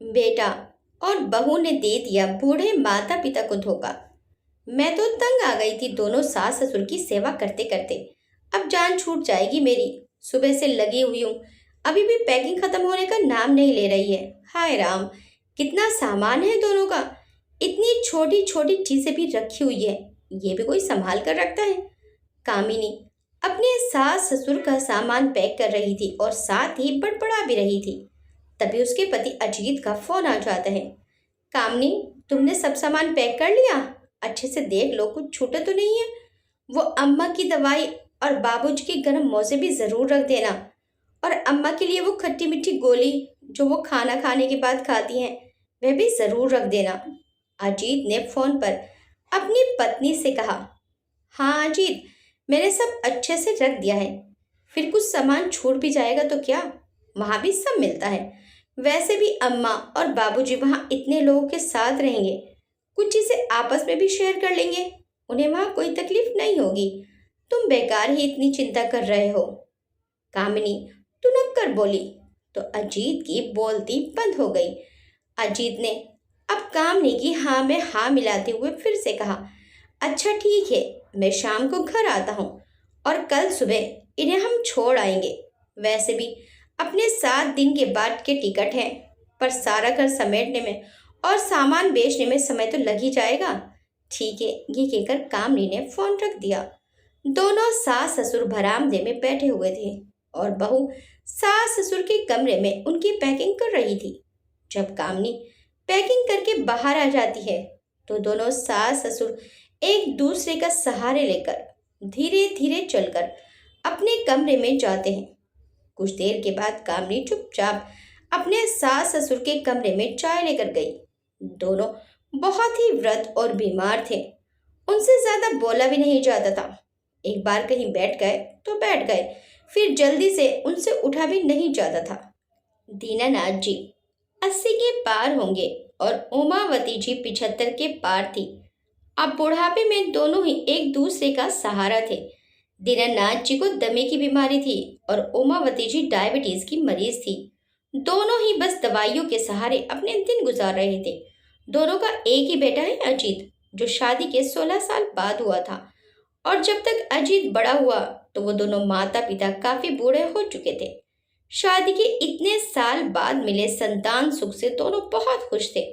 बेटा और बहू ने दे दिया बूढ़े माता पिता को धोखा। मैं तो तंग आ गई थी दोनों सास ससुर की सेवा करते करते। अब जान छूट जाएगी मेरी। सुबह से लगी हुई हूँ, अभी भी पैकिंग खत्म होने का नाम नहीं ले रही है। हाय राम, कितना सामान है दोनों का। इतनी छोटी छोटी चीजें भी रखी हुई है, ये भी कोई संभाल कर रखता है। कामिनी अपने सास ससुर का सामान पैक कर रही थी और साथ ही बड़बड़ा भी रही थी। तभी उसके पति अजीत का फोन आ जाता है। कामनी, तुमने सब सामान पैक कर लिया? अच्छे से देख लो, कुछ छूटा तो नहीं है। वो अम्मा की दवाई और बाबूजी के गर्म मोजे भी जरूर रख देना। और अम्मा के लिए वो खट्टी मीठी गोली जो वो खाना खाने के बाद खाती हैं, वह भी जरूर रख देना। अजीत ने फोन पर अपनी पत्नी से कहा। हाँ अजीत, मैंने सब अच्छे से रख दिया है। फिर कुछ सामान छूट भी जाएगा तो क्या, वहां भी सब मिलता है। वैसे भी अम्मा और बाबूजी वहां इतने लोगों के साथ रहेंगे, कुछ चीजें आपस में भी शेयर कर लेंगे। उन्हें वहां कोई तकलीफ नहीं होगी। तुम बेकार ही इतनी चिंता कर रहे हो। कामिनी तुनक कर बोली तो अजीत की बोलती बंद हो गई। अजीत ने अब कामिनी की हाँ में हाँ मिलाते हुए फिर से कहा, अच्छा ठीक है, मैं शाम को घर आता हूँ और कल सुबह इन्हें हम छोड़ आएंगे। वैसे भी अपने 7 दिन के बाद के टिकट हैं, पर सारा घर समेटने में और सामान बेचने में समय तो लग ही जाएगा। ठीक है, ये कहकर कामनी ने फोन रख दिया। दोनों सास ससुर बरामदे में बैठे हुए थे और बहू सास ससुर के कमरे में उनकी पैकिंग कर रही थी। जब कामनी पैकिंग करके बाहर आ जाती है तो दोनों सास ससुर एक दूसरे का सहारे लेकर धीरे धीरे चलकर अपने कमरे में जाते हैं। कुछ देर के बाद कामनी चुपचाप अपने सास ससुर के कमरे में चाय लेकर गई। दोनों बहुत ही वृद्ध और बीमार थे, उनसे ज्यादा बोला भी नहीं जाता था। एक बार कहीं बैठ गए तो बैठ गए, फिर जल्दी से उनसे उठा भी नहीं जाता था। दीनानाथ जी 80 के पार होंगे और उमावती जी 75 के पार थी। अब बुढ़ापे में दोनों ही एक दूसरे का सहारा थे। दीनानाथ जी को दमे की बीमारी थी और उमावती जी डायबिटीज की मरीज थी। दोनों ही बस दवाइयों के सहारे अपने दिन गुजार रहे थे। दोनों का एक ही बेटा है अजीत, जो शादी के 16 साल बाद हुआ था। और जब तक अजीत बड़ा हुआ तो वो दोनों माता पिता काफी बूढ़े हो चुके थे। शादी के इतने साल बाद मिले संतान सुख से दोनों बहुत खुश थे।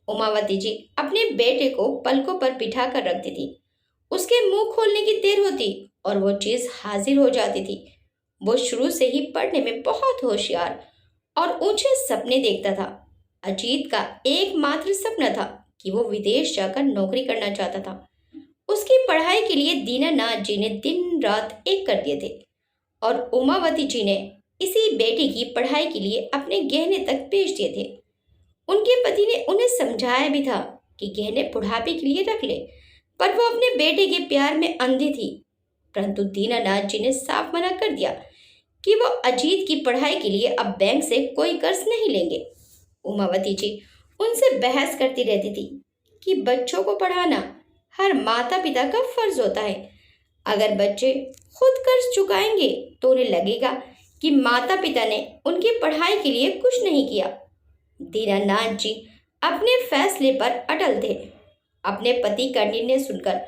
उमावती जी अपने बेटे को पलकों पर बिठा कर रखती थी। उसके मुंह खोलने की देर होती और वो चीज हाजिर हो जाती थी। वो शुरू से ही पढ़ने में बहुत होशियार और ऊंचे सपने देखता था। अजीत का एकमात्र सपना था कि वो विदेश जाकर नौकरी करना चाहता था। उसकी पढ़ाई के लिए दीनानाथ जी ने दिन रात एक कर दिए थे और उमावती जी ने इसी बेटी की पढ़ाई के लिए अपने गहने तक बेच दिए थे। उनके पति ने उन्हें समझाया भी था कि गहने बुढ़ापे के लिए रख ले, पर वो अपने बेटे के प्यार में अंधी थी। परंतु दीनानाथ जी ने साफ मना कर दिया कि वो अजीत की पढ़ाई के लिए अब बैंक से कोई कर्ज नहीं लेंगे। उमावती जी उनसे बहस करती रहती थी कि बच्चों को पढ़ाना हर माता पिता का फर्ज होता है। अगर बच्चे खुद कर्ज चुकाएंगे तो उन्हें लगेगा कि माता पिता ने उनकी पढ़ाई के लिए कुछ नहीं किया। दीनानाथ जी अपने फैसले पर अटल थे। अपने पति का निर्णय सुनकर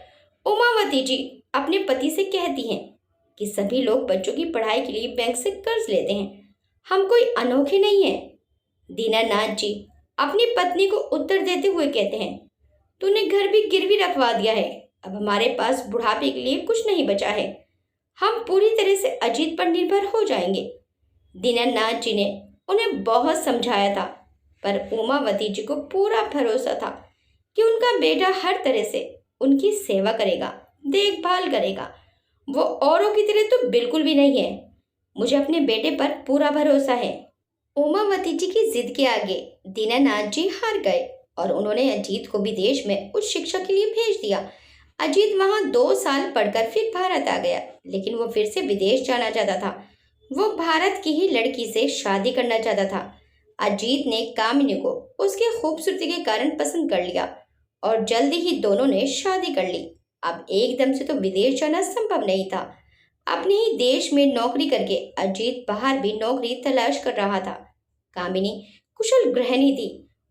उमावती जी अपने पति से कहती हैं कि सभी लोग बच्चों की पढ़ाई के लिए बैंक से कर्ज लेते हैं, हम कोई अनोखे नहीं हैं। दीनानाथ जी अपनी पत्नी को उत्तर देते हुए कहते हैं, तूने घर भी गिरवी रखवा दिया है, अब हमारे पास बुढ़ापे के लिए कुछ नहीं बचा है। हम पूरी तरह से अजीत पर निर्भर हो जाएंगे। दीनानाथ जी ने उन्हें बहुत समझाया था, पर उमावती जी को पूरा भरोसा था कि उनका बेटा हर तरह से उनकी सेवा करेगा, देखभाल करेगा। वो औरों की तरह तो बिल्कुल भी नहीं है। मुझे अपने बेटे पर पूरा भरोसा है। उमावती जी की जिद के आगे दीनानाथ जी हार गए और उन्होंने अजीत को विदेश में उच्च शिक्षा के लिए भेज दिया। अजीत वहां 2 साल पढ़कर फिर भारत आ गया, लेकिन वो फिर से विदेश जाना चाहता था। वो भारत की ही लड़की से शादी करना चाहता था। अजीत ने कामिनी को उसके खूबसूरती के कारण पसंद कर लिया और जल्दी ही दोनों ने शादी कर ली। अब एकदम से तो विदेश जाना संभव नहीं था। अपने ही देश में नौकरी करके अजीत बाहर भी नौकरी तलाश कर रहा था। कामिनी कुशल गृहिणी थी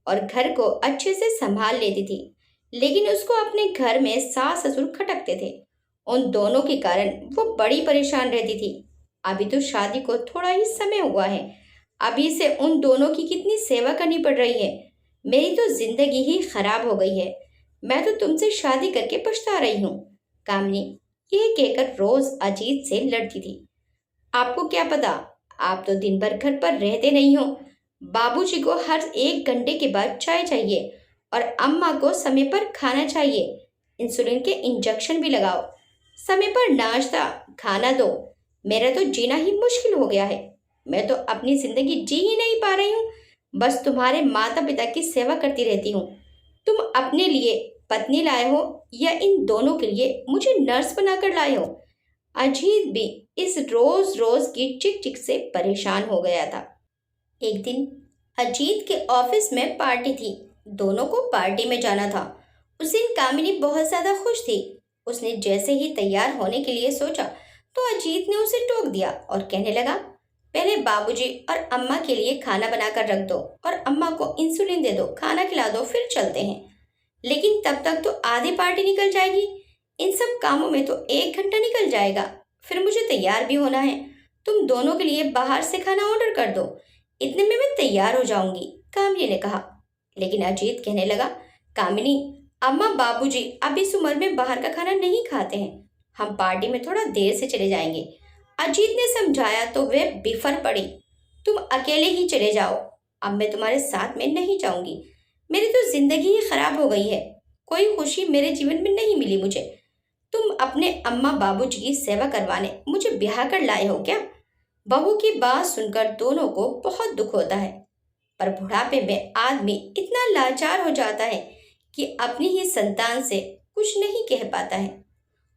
और घर को अच्छे से संभाल लेती थी, लेकिन उसको अपने घर में सास ससुर खटकते थे। उन दोनों के कारण वो बड़ी परेशान रहती थी। अभी तो शादी को थोड़ा ही समय हुआ है, अभी से उन दोनों की कितनी सेवा करनी पड़ रही है। मेरी तो जिंदगी ही खराब हो गई है। मैं तो तुमसे शादी करके पछता रही हूँ। कामिनी यह कहकर रोज अजीत से लड़ती थी। आपको क्या पता, आप तो दिन भर घर पर रहते नहीं हो। बाबूजी को हर 1 घंटे के बाद चाय चाहिए और अम्मा को समय पर खाना चाहिए। इंसुलिन के इंजेक्शन भी लगाओ, समय पर नाश्ता खाना दो। मेरा तो जीना ही मुश्किल हो गया है। मैं तो अपनी जिंदगी जी ही नहीं पा रही हूँ, बस तुम्हारे माता पिता की सेवा करती रहती हूँ। तुम अपने लिए पत्नी लाए हो या इन दोनों के लिए मुझे नर्स बनाकर लाए हो? अजीत भी इस रोज रोज की चिक चिक से परेशान हो गया था। एक दिन अजीत के ऑफिस में पार्टी थी। दोनों को पार्टी में जाना था। उस दिन कामिनी बहुत ज्यादा खुश थी। उसने जैसे ही तैयार होने के लिए सोचा तो अजीत ने उसे टोक दिया और कहने लगा, पहले बाबूजी और अम्मा के लिए खाना बनाकर रख दो और अम्मा को इंसुलिन दे दो, खाना खिला दो, फिर चलते हैं। लेकिन तब तक तो आधी पार्टी निकल जाएगी। इन सब कामों में तो 1 घंटा निकल जाएगा। फिर मुझे तैयार भी होना है। तुम दोनों के लिए बाहर से खाना ऑर्डर कर दो, इतने में मैं तैयार हो जाऊंगी, कामिनी ने कहा। लेकिन अजीत कहने लगा, कामिनी, अम्मा बाबूजी अब इस उम्र में बाहर का खाना नहीं खाते हैं। हम पार्टी में थोड़ा देर से चले जाएंगे। अजीत ने समझाया तो वे बिफर पड़ी। तुम अकेले ही चले जाओ, अब मैं तुम्हारे साथ में नहीं जाऊंगी। मेरी तो जिंदगी ही खराब हो गई है। कोई खुशी मेरे जीवन में नहीं मिली मुझे। तुम अपने अम्मा बाबूजी की सेवा करवाने मुझे ब्याह कर लाए हो क्या? बहू की बात सुनकर दोनों को बहुत दुख होता है, पर बुढ़ापे में आदमी इतना लाचार हो जाता है कि अपनी ही संतान से कुछ नहीं कह पाता है।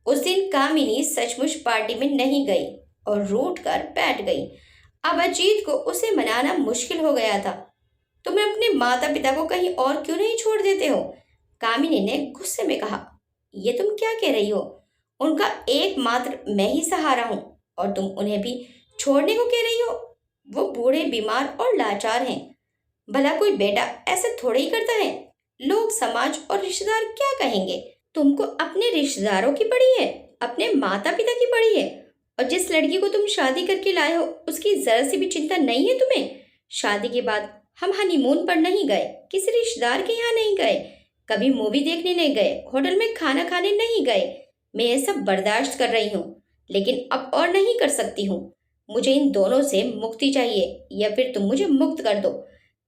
उस दिन कामिनी सचमुच पार्टी में नहीं गई और रूठ कर बैठ गई। अब अजीत को उसे मनाना मुश्किल हो गया था। तुम अपने माता पिता को कहीं और क्यों नहीं छोड़ देते हो? कामिनी ने गुस्से में कहा। ये तुम क्या कह रही हो? उनका एकमात्र मैं ही सहारा हूँ और तुम उन्हें भी छोड़ने को कह रही हो? वो बूढ़े, बीमार और लाचार हैं। भला कोई बेटा ऐसे थोड़े ही करता है। लोग, समाज और रिश्तेदार क्या कहेंगे? तुमको अपने रिश्तेदारों की पड़ी है, अपने माता पिता की पड़ी है। और जिस लड़की को तुम शादी करके लाए हो उसकी जरा सी भी चिंता नहीं है तुम्हें? शादी के बाद हम हनीमून पर नहीं गए, किसी रिश्तेदार के यहाँ नहीं गए, कभी मूवी देखने नहीं गए, होटल में खाना खाने नहीं गए। मैं ये सब बर्दाश्त कर रही हूँ, लेकिन अब और नहीं कर सकती हूँ। मुझे इन दोनों से मुक्ति चाहिए या फिर तुम मुझे मुक्त कर दो।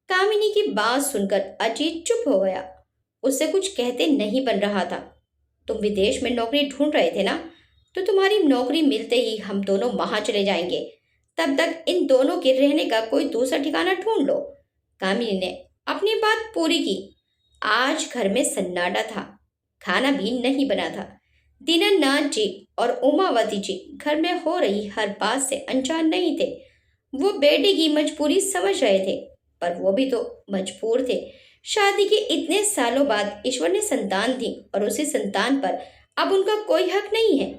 कामिनी की बात सुनकर अजीत चुप हो गया। उससे कुछ कहते नहीं बन रहा था। तुम विदेश में नौकरी ढूंढ रहे थे ना, तो तुम्हारी नौकरी मिलते ही हम दोनों वहां चले जाएंगे। तब तक इन दोनों के रहने का कोई दूसरा ठिकाना ढूंढ लो। कामिनी ने अपनी बात पूरी की। आज घर में सन्नाटा था, खाना भी नहीं बना था। दीनानाथ जी और उमावती जी घर में हो रही हर बात से अनजान नहीं थे। वो बेटे की मजबूरी समझ रहे थे, पर वो भी तो मजबूर थे। शादी के इतने सालों बाद ईश्वर ने संतान दी और उसी संतान पर अब उनका कोई हक नहीं है।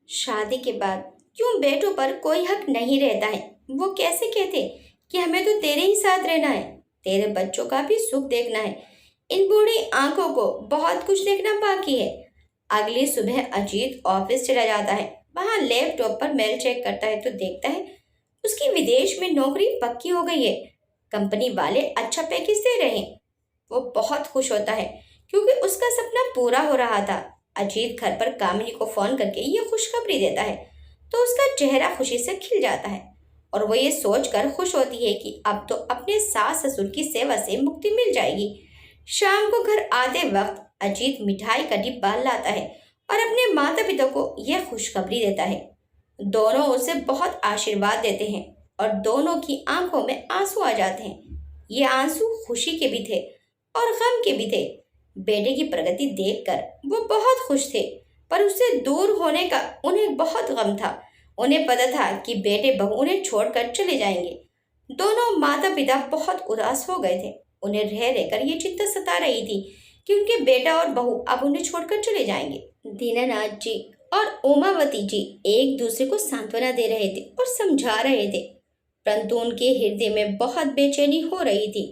शादी के बाद क्यों बेटों पर कोई हक नहीं रहता है? वो कैसे कहते कि हमें तो तेरे ही साथ रहना है, तेरे बच्चों का भी सुख देखना है। इन बूढ़ी आंखों को बहुत कुछ देखना बाकी है। अगली सुबह अजीत ऑफिस चला जाता है। वहां लैपटॉप पर मेल चेक करता है तो देखता है उसकी विदेश में नौकरी पक्की हो गई है। कंपनी वाले अच्छा पैकेज दे रहे हैं। वो बहुत खुश होता है क्योंकि उसका सपना पूरा हो रहा था। अजीत घर पर कामिनी को फोन करके ये खुशखबरी देता है तो उसका चेहरा खुशी से खिल जाता है और वो ये सोचकर खुश होती है कि अब तो अपने सास ससुर की सेवा से मुक्ति मिल जाएगी। शाम को घर आते वक्त अजीत मिठाई का डिब्बा लाता है और अपने माता पिता को यह खुशखबरी देता है। दोनों उसे बहुत आशीर्वाद देते हैं और दोनों की आंखों में आंसू आ जाते हैं। ये आंसू खुशी के भी थे और गम के भी थे। बेटे की प्रगति देखकर वो बहुत खुश थे, पर उससे दूर होने का उन्हें बहुत गम था। उन्हें पता था कि बेटे बहू उन्हें छोड़कर चले जाएंगे। दोनों माता पिता बहुत उदास हो गए थे। उन्हें रह रहकर ये चिंता सता रही थी कि उनके बेटा और बहू अब उन्हें छोड़कर चले जाएंगे। दीनानाथ जी और उमावती जी एक दूसरे को सांत्वना दे रहे थे और समझा रहे थे, परंतु उनके हृदय में बहुत बेचैनी हो रही थी।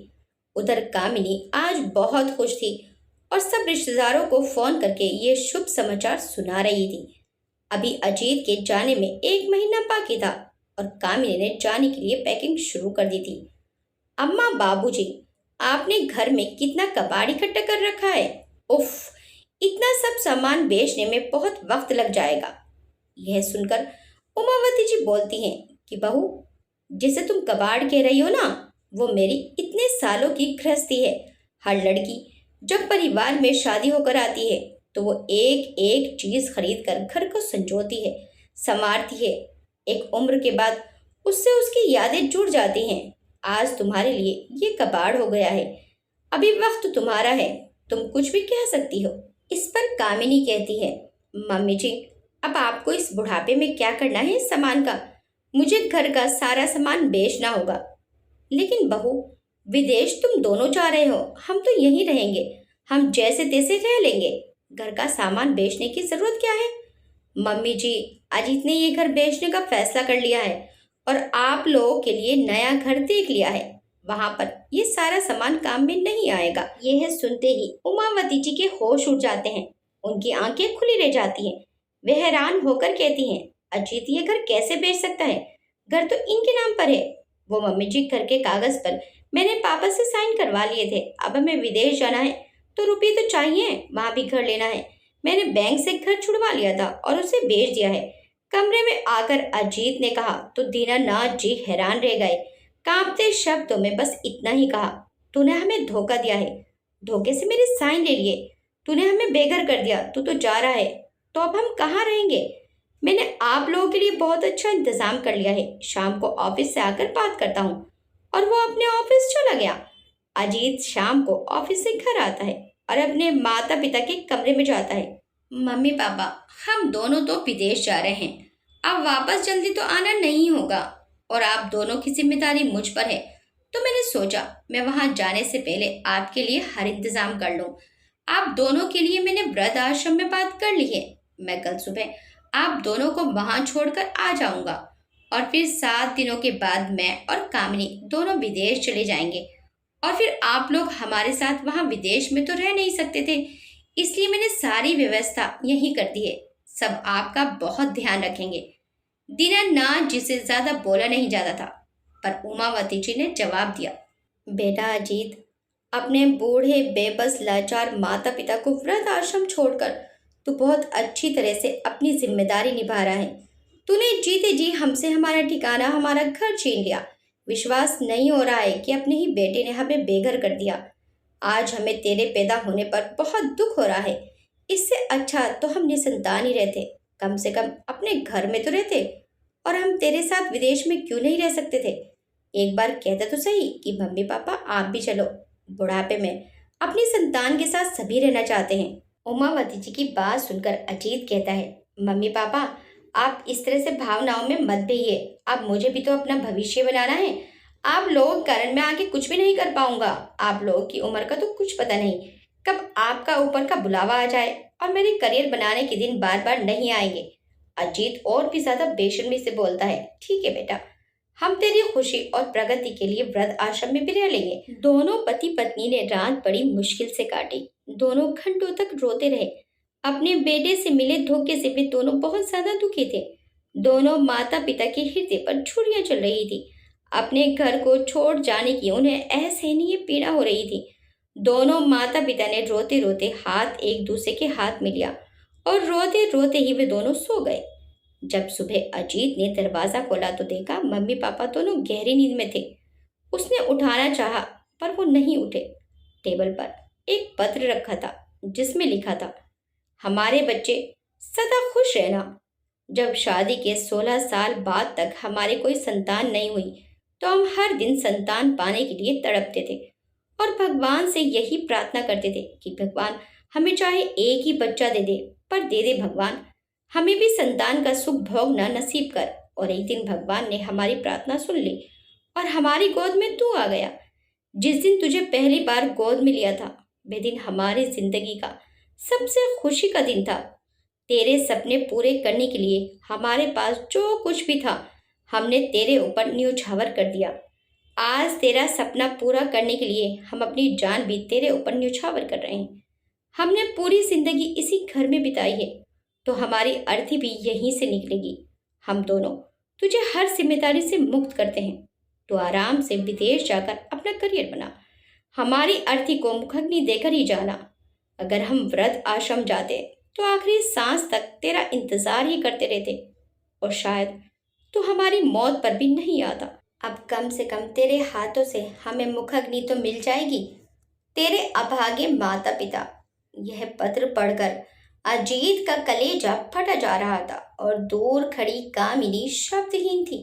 उधर कामिनी आज बहुत खुश थी और सब रिश्तेदारों को फोन करके ये शुभ समाचार सुना रही थी। अभी अजीत के जाने में 1 महीना बाकी था और कामिनी ने जाने के लिए पैकिंग शुरू कर दी थी। अम्मा बाबूजी, आपने घर में कितना कबाड़ इकट्ठा कर रखा है। उफ, इतना सब सामान बेचने में बहुत वक्त लग जाएगा। यह सुनकर उमावती जी बोलती हैं कि बहू, जिसे तुम कबाड़ कह रही हो ना, वो मेरी इतने सालों की गृहस्थी है। हर लड़की जब परिवार में शादी होकर आती है तो वो एक एक चीज खरीद कर घर को संजोती है, संवारती है। एक उम्र के बाद उससे उसकी यादें जुड़ जाती हैं। आज तुम्हारे लिए ये कबाड़ हो गया है। अभी वक्त तुम्हारा है, तुम कुछ भी कह सकती हो। इस पर कामिनी कहती है, मम्मी जी, अब आपको इस बुढ़ापे में क्या करना है इस सामान का। मुझे घर का सारा सामान बेचना होगा। लेकिन बहू, विदेश तुम दोनों जा रहे हो, हम तो यहीं रहेंगे। हम जैसे तैसे रह लेंगे। घर का सामान बेचने की जरूरत क्या है। मम्मी जी, अजीत ने ये घर बेचने का फैसला कर लिया है और आप लोगों के लिए नया घर देख लिया है। वहां पर ये सारा सामान काम में नहीं आएगा। यह सुनते ही उमावती जी के होश उड़ जाते हैं। उनकी आंखें खुली रह जाती हैं। वे हैरान होकर कहती हैं, अजीत ये घर कैसे बेच सकता है। घर तो इनके नाम पर है। वो मम्मी जी, घर के कागज पर मैंने पापा से साइन करवा लिए थे। अब हमें विदेश जाना है तो रुपये तो चाहिए, वहां भी घर लेना है। मैंने बैंक से घर छुड़वा लिया था और उसे बेच दिया है। कमरे में आकर अजीत ने कहा तो दीनानाथ जी हैरान रह गए। कांपते शब्दों में बस इतना ही कहा, तूने हमें धोखा दिया है। धोखे से मेरे साइन ले लिए। तूने हमें बेघर कर दिया। तू तो जा रहा है तो अब हम कहाँ रहेंगे। मैंने आप लोगों के लिए बहुत अच्छा इंतजाम कर लिया है। शाम को ऑफिस से आकर बात करता हूँ। और वो अपने ऑफिस चला गया। अजीत शाम को ऑफिस से घर आता है और अपने माता पिता के कमरे में जाता है। मम्मी पापा, हम दोनों तो विदेश जा रहे हैं। अब वापस जल्दी तो आना नहीं होगा और आप दोनों की जिम्मेदारी मुझ पर है। तो मैंने सोचा मैं वहां जाने से पहले आपके लिए हर इंतजाम कर लूं। आप दोनों के लिए मैंने वृद्ध आश्रम में बात कर ली है। मैं कल सुबह आप दोनों को वहां छोड़कर आ जाऊंगा और फिर 7 दिनों के बाद मैं और कामिनी दोनों विदेश चले जाएंगे। और फिर आप लोग हमारे साथ वहां विदेश में तो रह नहीं सकते थे, इसलिए मैंने सारी व्यवस्था यहीं कर दी है। सब आपका बहुत ध्यान रखेंगे। दीनानाथ जी से ज्यादा बोला नहीं जाता था, पर उमावती जी ने जवाब दिया, बेटा अजीत, अपने बूढ़े बेबस लाचार माता पिता को वृद्ध आश्रम छोड़कर तू बहुत अच्छी तरह से अपनी जिम्मेदारी निभा रहा है। तूने जीते जी हमसे हमारा ठिकाना, हमारा घर छीन लिया। विश्वास नहीं हो रहा है कि अपने ही बेटे ने हमें बेघर कर दिया। आज हमें तेरे पैदा होने पर बहुत दुख हो रहा है। इससे अच्छा तो हम निसंतान ही रहते। कम से कम अपने घर में तो रहते। और हम तेरे साथ विदेश में क्यों नहीं रह सकते थे। एक बार कहते तो सही कि मम्मी पापा आप भी चलो। बुढ़ापे में अपनी संतान के साथ सभी रहना चाहते हैं। उमावती जी की बात सुनकर अजीत कहता है, मम्मी पापा, आप इस तरह से भावनाओं में मत बहिए। अब मुझे भी तो अपना भविष्य बनाना है। आप लोगों के कारण मैं आगे कुछ भी नहीं कर पाऊंगा। आप लोगों की उम्र का तो कुछ पता नहीं, कब आपका ऊपर का बुलावा आ जाए और मेरे करियर बनाने के दिन बार बार नहीं आएंगे। अजीत और भी ज्यादा बेशर्मी से बोलता है, ठीक है बेटा, हम तेरी खुशी और प्रगति के लिए वृद्ध आश्रम में भी रह लेंगे। दोनों पति पत्नी ने रात बड़ी मुश्किल से काटी। दोनों घंटों तक रोते रहे। अपने बेटे से मिले धोखे से वे दोनों बहुत ज्यादा दुखी थे। दोनों माता पिता के हृदय पर छुरियां चल रही थी। अपने घर को छोड़ जाने की उन्हें असहनीय पीड़ा हो रही थी। दोनों माता पिता ने रोते रोते हाथ एक दूसरे के हाथ में लिया और रोते रोते ही वे दोनों सो गए। जब सुबह अजीत ने दरवाजा खोला तो देखा मम्मी पापा दोनों गहरी नींद में थे। उसने उठाना चाहा पर वो नहीं उठे। टेबल पर एक पत्र रखा था जिसमें लिखा था, हमारे बच्चे सदा खुश रहना। जब शादी के 16 साल बाद तक हमारे कोई संतान नहीं हुई तो हम हर दिन संतान पाने के लिए तड़पते थे और भगवान से यही प्रार्थना करते थे कि भगवान हमें चाहे एक ही बच्चा दे दे, पर दे दे भगवान, हमें भी संतान का सुख भोगना नसीब कर। और एक दिन भगवान ने हमारी प्रार्थना सुन ली और हमारी गोद में तू आ गया। जिस दिन तुझे पहली बार गोद में लिया था वह दिन हमारी जिंदगी का सबसे खुशी का दिन था। तेरे सपने पूरे करने के लिए हमारे पास जो कुछ भी था हमने तेरे ऊपर न्योछावर कर दिया। आज तेरा सपना पूरा करने के लिए हम अपनी जान भी तेरे ऊपर न्यौछावर कर रहे हैं। हमने पूरी जिंदगी इसी घर में बिताई है, तो हमारी अर्थी भी यहीं से निकलेगी। हम दोनों तुझे हर जिम्मेदारी से मुक्त करते हैं। तो आराम से विदेश जाकर अपना करियर बना। हमारी अर्थी को मुखग्नि देकर ही जाना। अगर हम वृद्ध आश्रम जाते तो आखिरी सांस तक तेरा इंतजार ही करते रहते, और शायद तू हमारी मौत पर भी नहीं आता। अब कम से कम तेरे हाथों से हमें मुखग्नि तो मिल जाएगी। तेरे अभागे माता पिता। यह पत्र पढ़कर अजीत का कलेजा फटा जा रहा था और दूर खड़ी कामिनी शब्दहीन थी।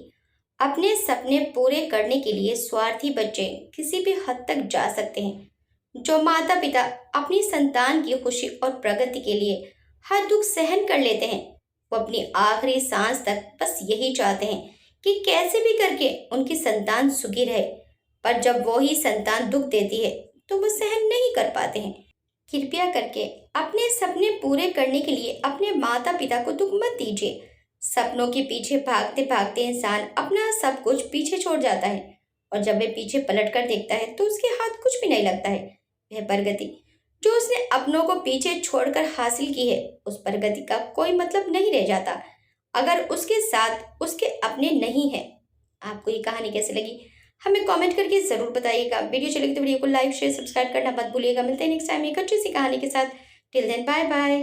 अपने सपने पूरे करने के लिए स्वार्थी बच्चे किसी भी हद तक जा सकते हैं। जो माता पिता अपनी संतान की खुशी और प्रगति के लिए हर दुख सहन कर लेते हैं, वो अपनी आखिरी सांस तक बस यही चाहते हैं कि कैसे भी करके उनकी संतान सुखी रहे। पर जब वो ही संतान दुख देती है तो वो सहन नहीं कर पाते हैं। कृपया करके अपने सपने पूरे करने के लिए अपने माता पिता को दुख मत दीजिए। सपनों के पीछे भागते भागते इंसान अपना सब कुछ पीछे छोड़ जाता है, और जब वह पीछे पलट कर देखता है तो उसके हाथ कुछ भी नहीं लगता है। वह प्रगति जो उसने अपनों को पीछे छोड़कर हासिल की है, उस प्रगति का कोई मतलब नहीं रह जाता अगर उसके साथ उसके अपने नहीं है। आपको ये कहानी कैसी लगी हमें कमेंट करके जरूर बताइएगा। वीडियो चलेगी तो वीडियो को लाइक शेयर सब्सक्राइब करना मत भूलिएगा। मिलते हैं नेक्स्ट टाइम एक अच्छी सी कहानी के साथ। Till then bye bye.